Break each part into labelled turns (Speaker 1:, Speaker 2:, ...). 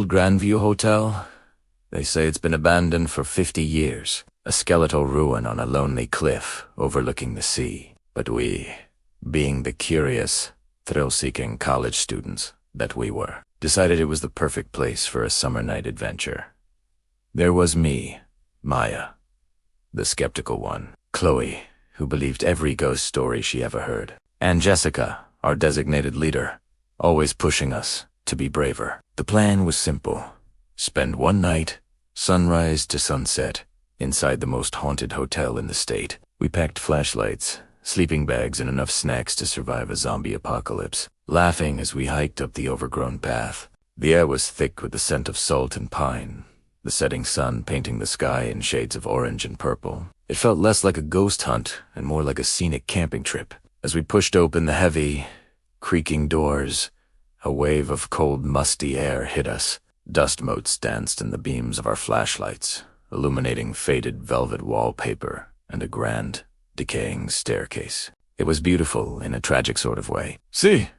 Speaker 1: old Grandview Hotel? They say it's been abandoned for 50 years, a skeletal ruin on a lonely cliff overlooking the sea. But we, being the curious, thrill-seeking college students that we were, decided it was the perfect place for a summer night adventure. There was me, Maya, the skeptical one, Chloe, who believed every ghost story she ever heard, and Jessica, our designated leader, always pushing us to be braver. The plan was simple. Spend one night, sunrise to sunset, inside the most haunted hotel in the state. We packed flashlights, sleeping bags, and enough snacks to survive a zombie apocalypse, laughing as we hiked up the overgrown path. The air was thick with the scent of salt and pine, the setting sun painting the sky in shades of orange and purple. It felt less like a ghost hunt and more like a scenic camping trip. As we pushed open the heavy, creaking doors, a wave of cold, musty air hit us. Dust motes danced in the beams of our flashlights, illuminating faded velvet wallpaper and a grand, decaying staircase. It was beautiful in a tragic sort of way. "See?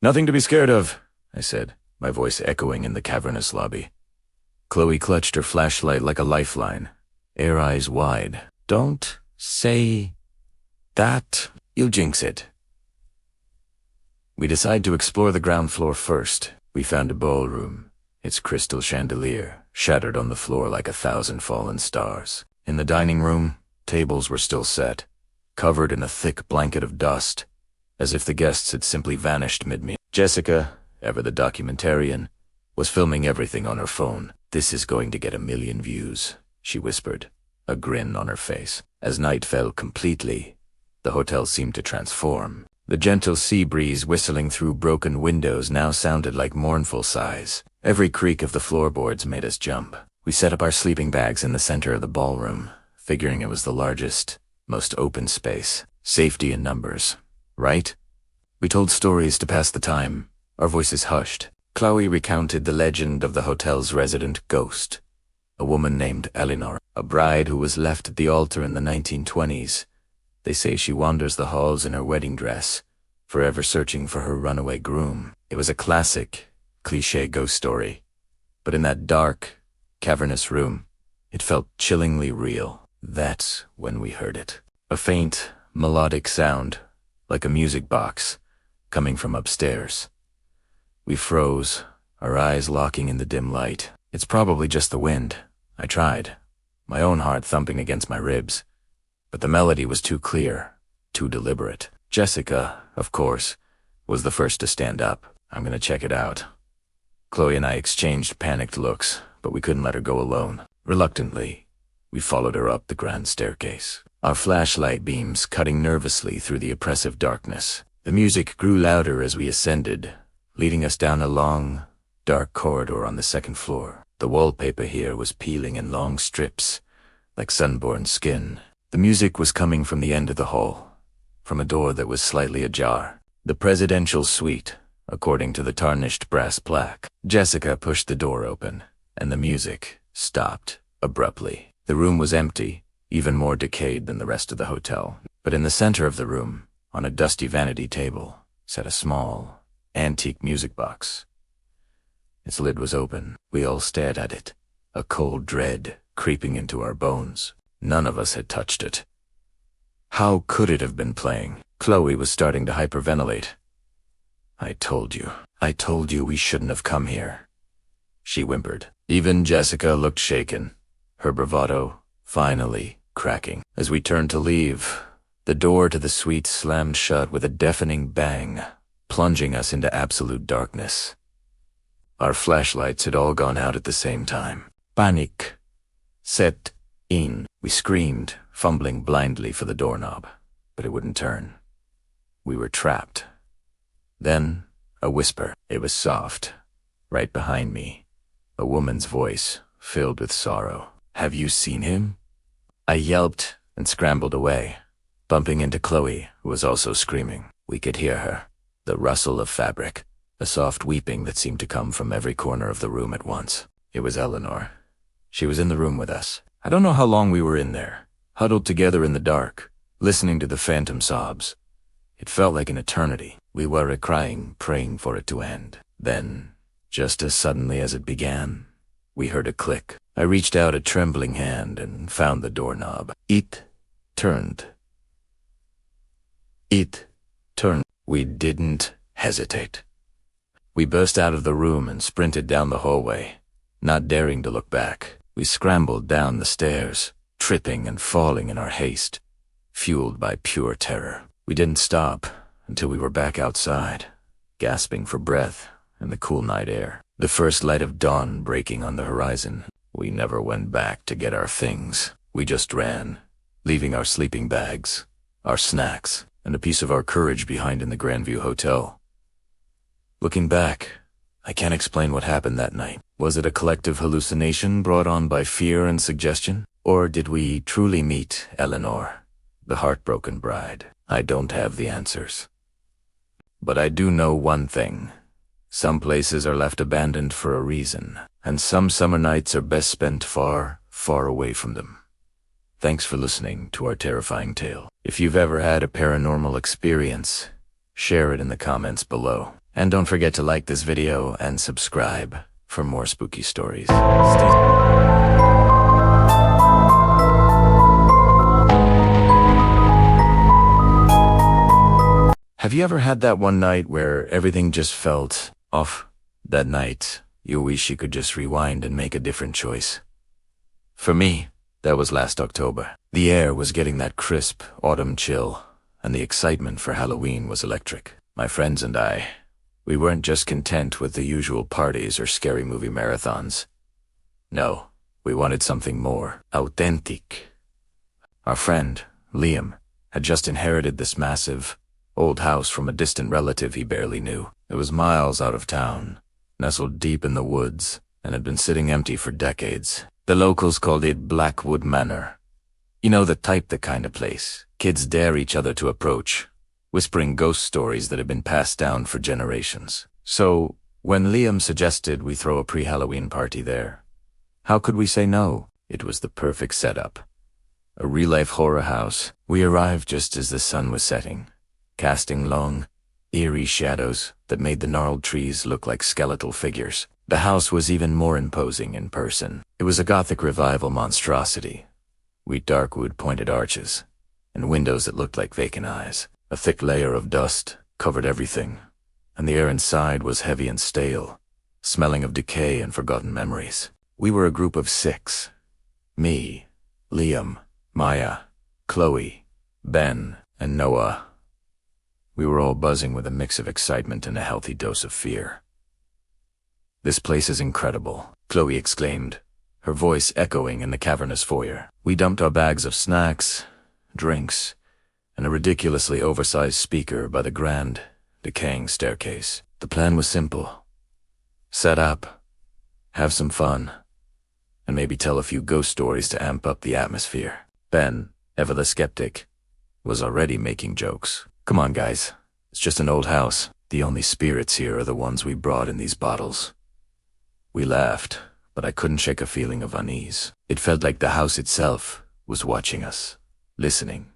Speaker 1: Nothing to be scared of," I said, my voice echoing in the cavernous lobby. Chloe clutched her flashlight like a lifeline, her eyes wide. "Don't say that. You'll jinx it." We decided to explore the ground floor first. We found a ballroom, its crystal chandelier shattered on the floor like 1,000 fallen stars. In the dining room, tables were still set, covered in a thick blanket of dust, as if the guests had simply vanished mid-meal. Jessica, ever the documentarian, was filming everything on her phone. "This is going to get 1 million views," she whispered, a grin on her face. As night fell completely, the hotel seemed to transform. The gentle sea breeze whistling through broken windows now sounded like mournful sighs. Every creak of the floorboards made us jump. We set up our sleeping bags in the center of the ballroom, figuring it was the largest, most open space. Safety in numbers, right? We told stories to pass the time, our voices hushed. Chloe recounted the legend of the hotel's resident ghost, a woman named Eleanor, a bride who was left at the altar in the 1920s. They say she wanders the halls in her wedding dress, forever searching for her runaway groom. It was a classic, cliché ghost story, but in that dark, cavernous room, it felt chillingly real. That's when we heard it. A faint, melodic sound, like a music box, coming from upstairs. We froze, our eyes locking in the dim light. "It's probably just the wind," I tried, my own heart thumping against my ribs. But the melody was too clear, too deliberate. Jessica, of course, was the first to stand up. "I'm gonna check it out." Chloe and I exchanged panicked looks, but we couldn't let her go alone. Reluctantly, we followed her up the grand staircase, our flashlight beams cutting nervously through the oppressive darkness. The music grew louder as we ascended, leading us down a long, dark corridor on the second floor. The wallpaper here was peeling in long strips, like sunburned skin. The music was coming from the end of the hall, from a door that was slightly ajar. The presidential suite, according to the tarnished brass plaque. Jessica pushed the door open, and the music stopped abruptly. The room was empty, even more decayed than the rest of the hotel. But in the center of the room, on a dusty vanity table, sat a small, antique music box. Its lid was open. We all stared at it, a cold dread creeping into our bones. None of us had touched it. How could it have been playing? Chloe was starting to hyperventilate. I told you we shouldn't have come here," she whimpered. Even Jessica looked shaken, her bravado finally cracking. As we turned to leave, the door to the suite slammed shut with a deafening bang, plunging us into absolute darkness. Our flashlights had all gone out at the same time. Panic set in. We screamed, fumbling blindly for the doorknob, but it wouldn't turn. We were trapped. Then, a whisper. It was soft, right behind me, a woman's voice filled with sorrow. "Have you seen him?" I yelped and scrambled away, bumping into Chloe, who was also screaming. We could hear her, the rustle of fabric, a soft weeping that seemed to come from every corner of the room at once. It was Eleanor. She was in the room with us. I don't know how long we were in there, huddled together in the dark, listening to the phantom sobs. It felt like an eternity. We were crying, praying for it to end. Then Just as suddenly as it began, we heard a click. I reached out a trembling hand and found the doorknob. It turned. It turned. We didn't hesitate. We burst out of the room and sprinted down the hallway, not daring to look back. We scrambled down the stairs, tripping and falling in our haste, fueled by pure terror. We didn't stop until we were back outside, gasping for breath in the cool night air. The first light of dawn breaking on the horizon. We never went back to get our things. We just ran, leaving our sleeping bags, our snacks, and a piece of our courage behind in the Grandview Hotel. Looking back, I can't explain what happened that night. Was it a collective hallucination brought on by fear and suggestion? Or did we truly meet Eleanor, the heartbroken bride? I don't have the answers. But I do know one thing. Some places are left abandoned for a reason, and some summer nights are best spent far, far away from them. Thanks for listening to our terrifying tale. If you've ever had a paranormal experience, share it in the comments below. And don't forget to like this video and subscribe for more spooky stories. Have you ever had that one night where everything just felt off? That night, you wish you could just rewind and make a different choice. For me, that was last October. The air was getting that crisp autumn chill, and the excitement for Halloween was electric. My friends and I, we weren't just content with the usual parties or scary movie marathons. No, we wanted something more authentic. Our friend, Liam, had just inherited this massive, old house from a distant relative he barely knew. It was miles out of town, nestled deep in the woods, and had been sitting empty for decades. The locals called it Blackwood Manor. You know, the kind of place kids dare each other to approach, whispering ghost stories that had been passed down for generations. So, when Liam suggested we throw a pre-Halloween party there, how could we say no? It was the perfect setup. A real-life horror house. We arrived just as the sun was setting, casting long, eerie shadows that made the gnarled trees look like skeletal figures. The house was even more imposing in person. It was a Gothic revival monstrosity, with dark wood-pointed arches, and windows that looked like vacant eyes. A thick layer of dust covered everything, and the air inside was heavy and stale, smelling of decay and forgotten memories. We were a group of 6. Me, Liam, Maya, Chloe, Ben, and Noah. We were all buzzing with a mix of excitement and a healthy dose of fear. "This place is incredible," Chloe exclaimed, her voice echoing in the cavernous foyer. We dumped our bags of snacks, drinks, and a ridiculously oversized speaker by the grand, decaying staircase. The plan was simple. Set up, have some fun, and maybe tell a few ghost stories to amp up the atmosphere. Ben, ever the skeptic, was already making jokes. "Come on, guys. It's just an old house. The only spirits here are the ones we brought in these bottles." We laughed, but I couldn't shake a feeling of unease. It felt like the house itself was watching us, listening.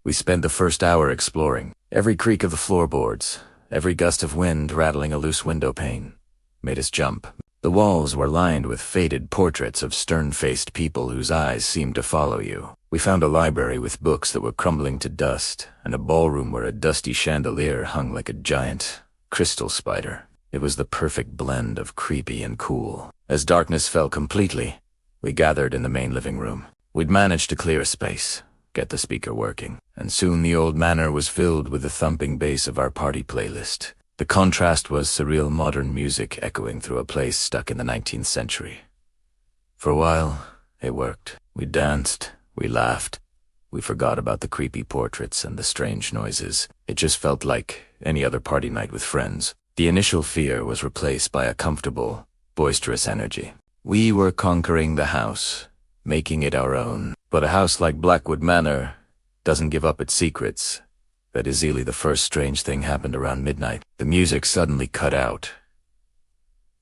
Speaker 1: We spent the first hour exploring. Every creak of the floorboards, every gust of wind rattling a loose window pane, made us jump. The walls were lined with faded portraits of stern-faced people whose eyes seemed to follow you. We found a library with books that were crumbling to dust, and a ballroom where a dusty chandelier hung like a giant crystal spider. It was the perfect blend of creepy and cool. As darkness fell completely, we gathered in the main living room. We'd managed to clear a space, get the speaker working, and soon the old manor was filled with the thumping bass of our party playlist. The contrast was surreal modern music echoing through a place stuck in the 19th century. For a while, it worked. We danced, we laughed, we forgot about the creepy portraits and the strange noises. It just felt like any other party night with friends. The initial fear was replaced by a comfortable, boisterous energy. We were conquering the house, making it our own. But a house like Blackwood Manor doesn't give up its secrets. That is easily the first strange thing happened around midnight. The music suddenly cut out.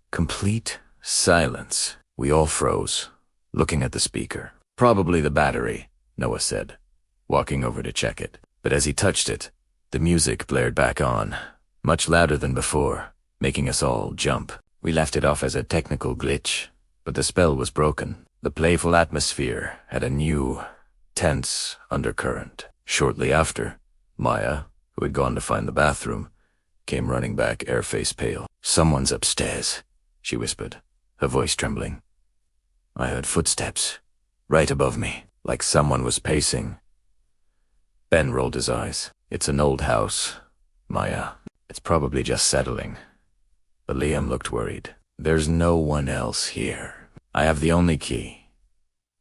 Speaker 1: Complete silence. We all froze, looking at the speaker. "Probably the battery," Noah said, walking over to check it. But as he touched it, the music blared back on, much louder than before, making us all jump. We laughed it off as a technical glitch, but the spell was broken. The playful atmosphere had a new, tense undercurrent. Shortly after, Maya, who had gone to find the bathroom, came running back, air-face pale. "Someone's upstairs," she whispered, her voice trembling. I heard footsteps, right above me, like someone was pacing. Ben rolled his eyes. "It's an old house, Maya. It's probably just settling." But Liam looked worried. "There's no one else here. I have the only key."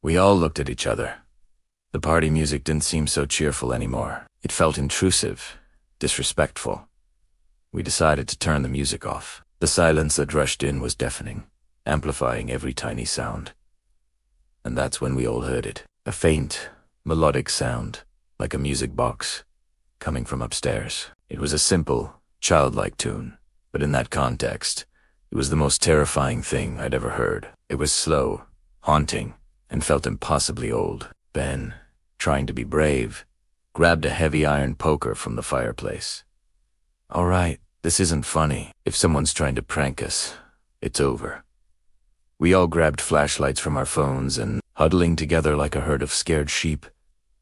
Speaker 1: We all looked at each other. The party music didn't seem so cheerful anymore. It felt intrusive, disrespectful. We decided to turn the music off. The silence that rushed in was deafening, amplifying every tiny sound. And that's when we all heard it. A faint, melodic sound, like a music box, coming from upstairs. It was a simple, childlike tune, but in that context, it was the most terrifying thing I'd ever heard. It was slow, haunting, and felt impossibly old. Ben, trying to be brave, grabbed a heavy iron poker from the fireplace. "All right, this isn't funny. If someone's trying to prank us, it's over." We all grabbed flashlights from our phones and, huddling together like a herd of scared sheep,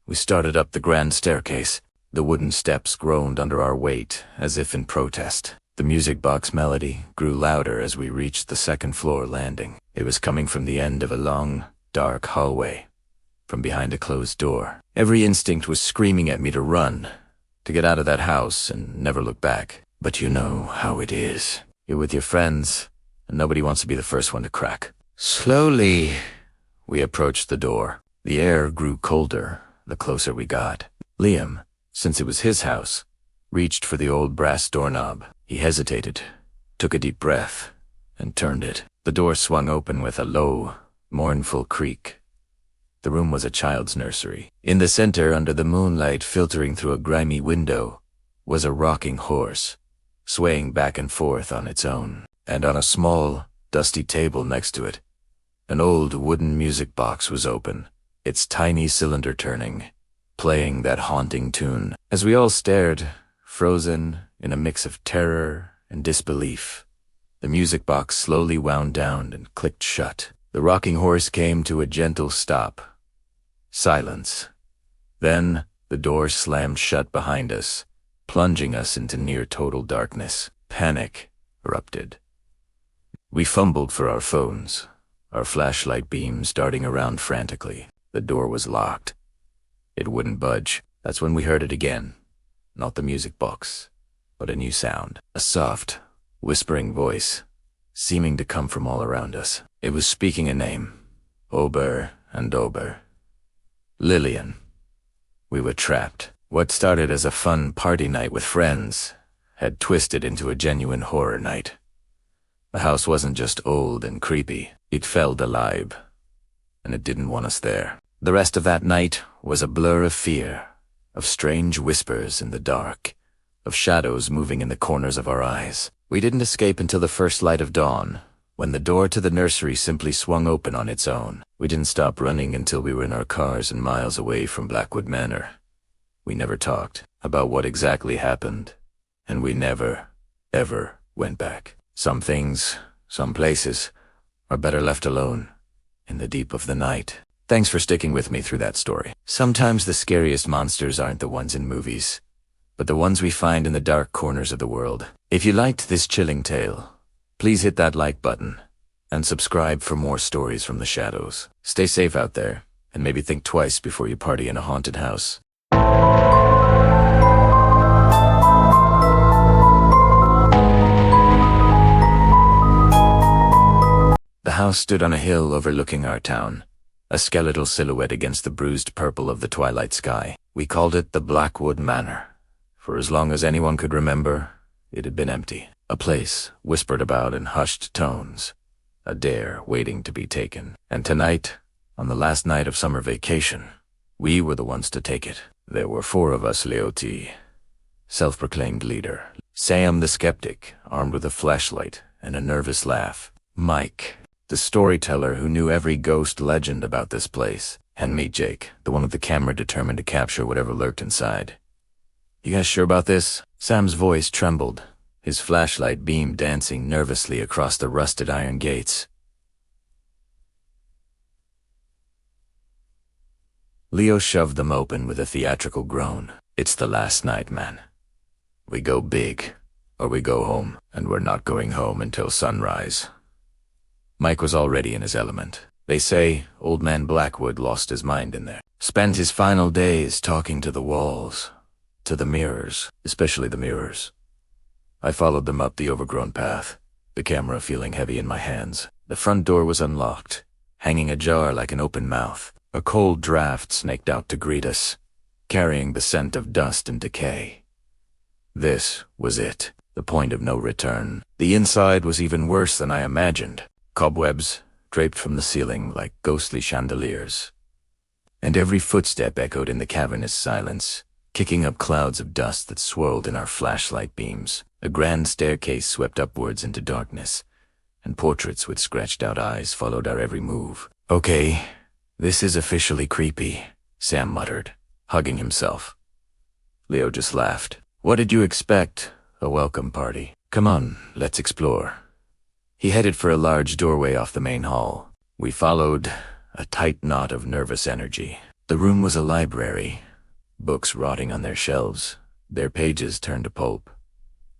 Speaker 1: we started up the grand staircase. The wooden steps groaned under our weight, as if in protest. The music box melody grew louder as we reached the second-floor landing. It was coming from the end of a long, dark hallway, from behind a closed door. Every instinct was screaming at me to run, to get out of that house and never look back. But you know how it is. You're with your friends, and nobody wants to be the first one to crack. Slowly, we approached the door. The air grew colder the closer we got. Liam, since it was his house, reached for the old brass doorknob. He hesitated, took a deep breath, and turned it. The door swung open with a low, mournful creak. The room was a child's nursery. In the center, under the moonlight filtering through a grimy window, was a rocking horse, swaying back and forth on its own. And on a small, dusty table next to it, an old wooden music box was open, its tiny cylinder turning, playing that haunting tune. As we all stared, frozen in a mix of terror and disbelief, the music box slowly wound down and clicked shut. The rocking horse came to a gentle stop. Silence. Then the door slammed shut behind us, plunging us into near total darkness. Panic erupted. We fumbled for our phones, our flashlight beams darting around frantically. The door was locked. It wouldn't budge. That's when we heard it again. Not the music box, but a new sound. A soft, whispering voice, seeming to come from all around us. It was speaking a name. Ober and Ober. Lillian. We were trapped. What started as a fun party night with friends had twisted into a genuine horror night. The house wasn't just old and creepy. It felt alive, and it didn't want us there. The rest of that night was a blur of fear, of strange whispers in the dark, of shadows moving in the corners of our eyes. We didn't escape until the first light of dawn, when the door to the nursery simply swung open on its own. We didn't stop running until we were in our cars and miles away from Blackwood Manor. We never talked about what exactly happened, and we never, ever went back. Some things, some places, are better left alone, in the deep of the night. Thanks for sticking with me through that story. Sometimes the scariest monsters aren't the ones in movies, but the ones we find in the dark corners of the world. If you liked this chilling tale, please hit that like button, and subscribe for more stories from the shadows. Stay safe out there, and maybe think twice before you party in a haunted house. The house stood on a hill overlooking our town, a skeletal silhouette against the bruised purple of the twilight sky. We called it the Blackwood Manor. For as long as anyone could remember, it had been empty. A place whispered about in hushed tones, a dare waiting to be taken. And tonight, on the last night of summer vacation, we were the ones to take it. There were 4 of us, Leoti, self-proclaimed leader. Sam the skeptic, armed with a flashlight and a nervous laugh. Mike, the storyteller who knew every ghost legend about this place. And me, Jake, the one with the camera determined to capture whatever lurked inside. "You guys sure about this?" Sam's voice trembled, his flashlight beam dancing nervously across the rusted iron gates. Leo shoved them open with a theatrical groan. It's the last night, man. We go big, or we go home, and we're not going home until sunrise. Mike was already in his element. They say old man Blackwood lost his mind in there. Spent his final days talking to the walls, to the mirrors, especially the mirrors. I followed them up the overgrown path, the camera feeling heavy in my hands. The front door was unlocked, hanging ajar like an open mouth. A cold draft snaked out to greet us, carrying the scent of dust and decay. This was it, the point of no return. The inside was even worse than I imagined. Cobwebs draped from the ceiling like ghostly chandeliers. And every footstep echoed in the cavernous silence, kicking up clouds of dust that swirled in our flashlight beams. A grand staircase swept upwards into darkness, and portraits with scratched-out eyes followed our every move. Okay, this is officially creepy, Sam muttered, hugging himself. Leo just laughed. What did you expect? A welcome party. Come on, let's explore. He headed for a large doorway off the main hall. We followed, a tight knot of nervous energy. The room was a library, books rotting on their shelves, their pages turned to pulp.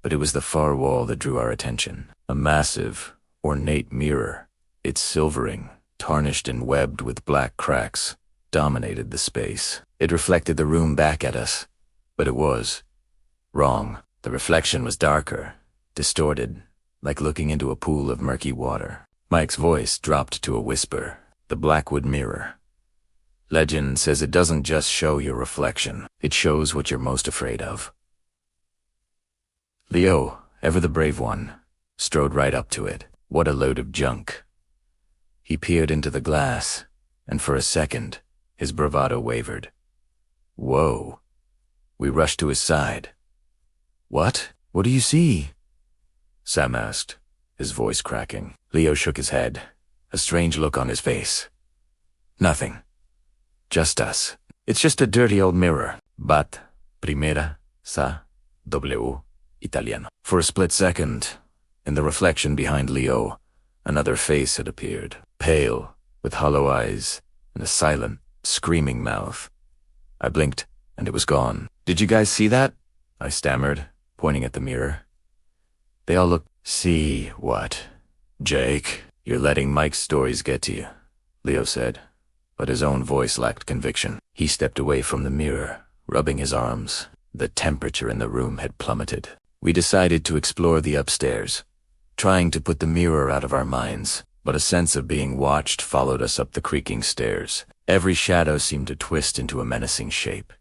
Speaker 1: But it was the far wall that drew our attention. A massive, ornate mirror, its silvering, tarnished and webbed with black cracks, dominated the space. It reflected the room back at us, but it was wrong. The reflection was darker, distorted, like looking into a pool of murky water. Mike's voice dropped to a whisper. The Blackwood mirror. Legend says it doesn't just show your reflection, it shows what you're most afraid of. Leo, ever the brave one, strode right up to it. What a load of junk. He peered into the glass, and for a second, his bravado wavered. Whoa. We rushed to his side. What? What do you see? Sam asked, his voice cracking. Leo shook his head, a strange look on his face. Nothing. Just us. It's just a dirty old mirror. But, primera, sa, w, italiano. For a split second, in the reflection behind Leo, another face had appeared. Pale, with hollow eyes, and a silent, screaming mouth. I blinked, and it was gone. Did you guys see that? I stammered, pointing at the mirror. They all looked. See what? Jake, you're letting Mike's stories get to you, Leo said, but his own voice lacked conviction. He stepped away from the mirror, rubbing his arms. The temperature in the room had plummeted. We decided to explore the upstairs, trying to put the mirror out of our minds, but a sense of being watched followed us up the creaking stairs. Every shadow seemed to twist into a menacing shape.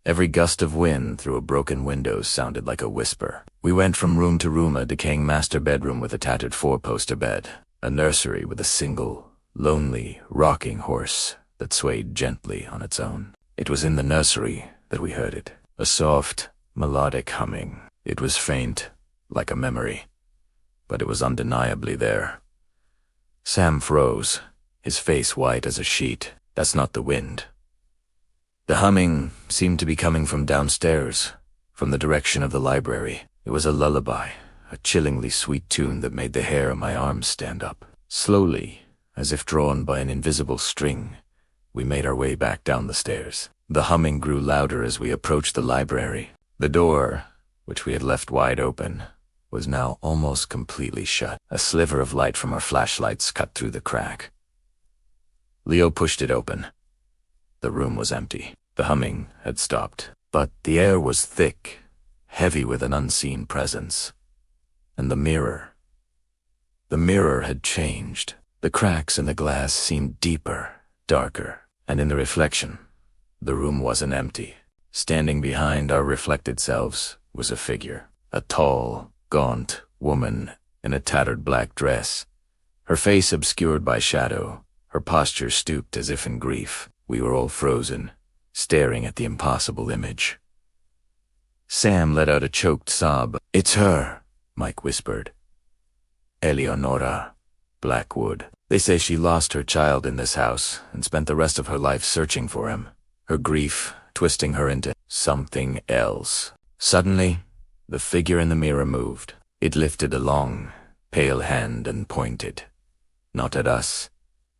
Speaker 1: Every gust of wind through a broken window sounded like a whisper. We went from room to room, a decaying master bedroom with a tattered four-poster bed, a nursery with a single, lonely, rocking horse that swayed gently on its own. It was in the nursery that we heard it, a soft, melodic humming. It was faint, like a memory, but it was undeniably there. Sam froze, his face white as a sheet. That's not the wind. The humming seemed to be coming from downstairs, from the direction of the library. It was a lullaby, a chillingly sweet tune that made the hair on my arms stand up. Slowly, as if drawn by an invisible string, we made our way back down the stairs. The humming grew louder as we approached the library. The door, which we had left wide open, was now almost completely shut. A sliver of light from our flashlights cut through the crack. Leo pushed it open. The room was empty. The humming had stopped, but the air was thick, heavy with an unseen presence. And the mirror had changed. The cracks in the glass seemed deeper, darker, and in the reflection, the room wasn't empty. Standing behind our reflected selves was a figure, a tall, gaunt woman in a tattered black dress, her face obscured by shadow, her posture stooped as if in grief. We were all frozen, staring at the impossible image. Sam let out a choked sob. It's her, Mike whispered. Eleonora Blackwood. They say she lost her child in this house and spent the rest of her life searching for him, her grief twisting her into something else. Suddenly, the figure in the mirror moved. It lifted a long, pale hand and pointed, not at us,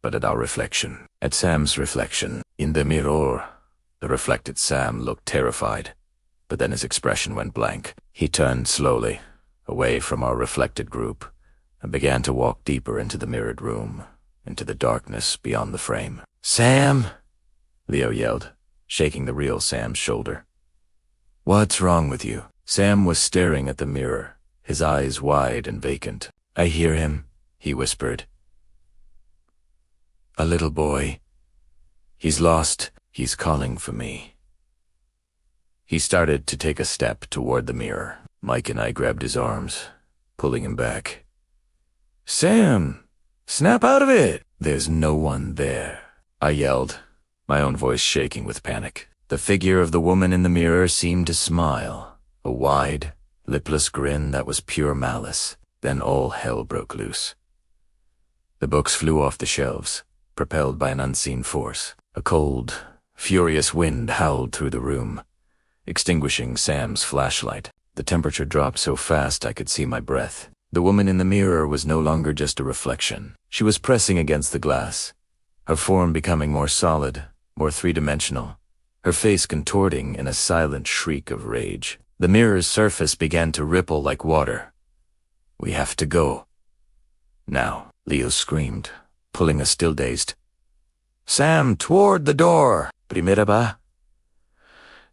Speaker 1: but at our reflection. At Sam's reflection. In the mirror, the reflected Sam looked terrified, but then his expression went blank. He turned slowly, away from our reflected group, and began to walk deeper into the mirrored room, into the darkness beyond the frame. "Sam!" Leo yelled, shaking the real Sam's shoulder. "What's wrong with you?" Sam was staring at the mirror, his eyes wide and vacant. "I hear him," he whispered. "A little boy. He's lost. He's calling for me." He started to take a step toward the mirror. Mike and I grabbed his arms, pulling him back. "Sam! Snap out of it!" "There's no one there," I yelled, my own voice shaking with panic. The figure of the woman in the mirror seemed to smile, a wide, lipless grin that was pure malice. Then all hell broke loose. The books flew off the shelves, propelled by an unseen force. A cold, furious wind howled through the room, extinguishing Sam's flashlight. The temperature dropped so fast I could see my breath. The woman in the mirror was no longer just a reflection. She was pressing against the glass, her form becoming more solid, more three-dimensional, her face contorting in a silent shriek of rage. The mirror's surface began to ripple like water. "We have to go." "Now," Leo screamed, pulling us still dazed. "Sam, toward the door! Primera ba?"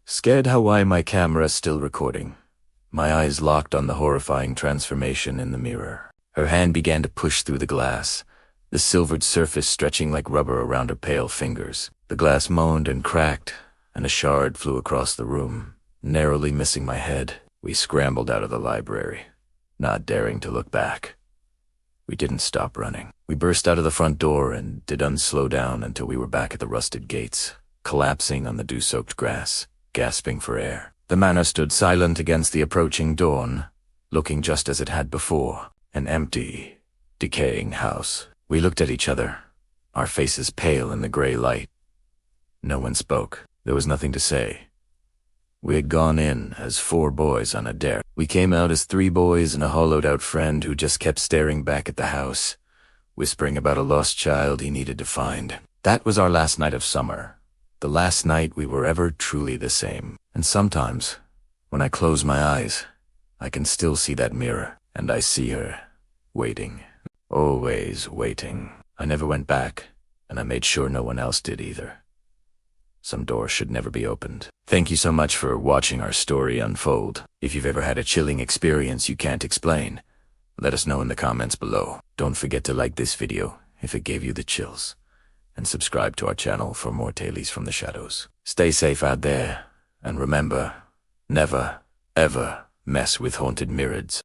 Speaker 1: Scared how why my camera still recording. My eyes locked on the horrifying transformation in the mirror. Her hand began to push through the glass, the silvered surface stretching like rubber around her pale fingers. The glass moaned and cracked, and a shard flew across the room, narrowly missing my head. We scrambled out of the library, not daring to look back. We didn't stop running. We burst out of the front door and didn't slow down until we were back at the rusted gates, collapsing on the dew-soaked grass, gasping for air. The manor stood silent against the approaching dawn, looking just as it had before, an empty, decaying house. We looked at each other, our faces pale in the gray light. No one spoke. There was nothing to say. We had gone in as 4 boys on a dare. We came out as 3 boys and a hollowed-out friend who just kept staring back at the house, whispering about a lost child he needed to find. That was our last night of summer, the last night we were ever truly the same. And sometimes, when I close my eyes, I can still see that mirror, and I see her, waiting, always waiting. I never went back, and I made sure no one else did either. Some doors should never be opened. Thank you so much for watching our story unfold. If you've ever had a chilling experience you can't explain, let us know in the comments below. Don't forget to like this video if it gave you the chills, and subscribe to our channel for more tales from the shadows. Stay safe out there, and remember, never, ever mess with haunted mirrors.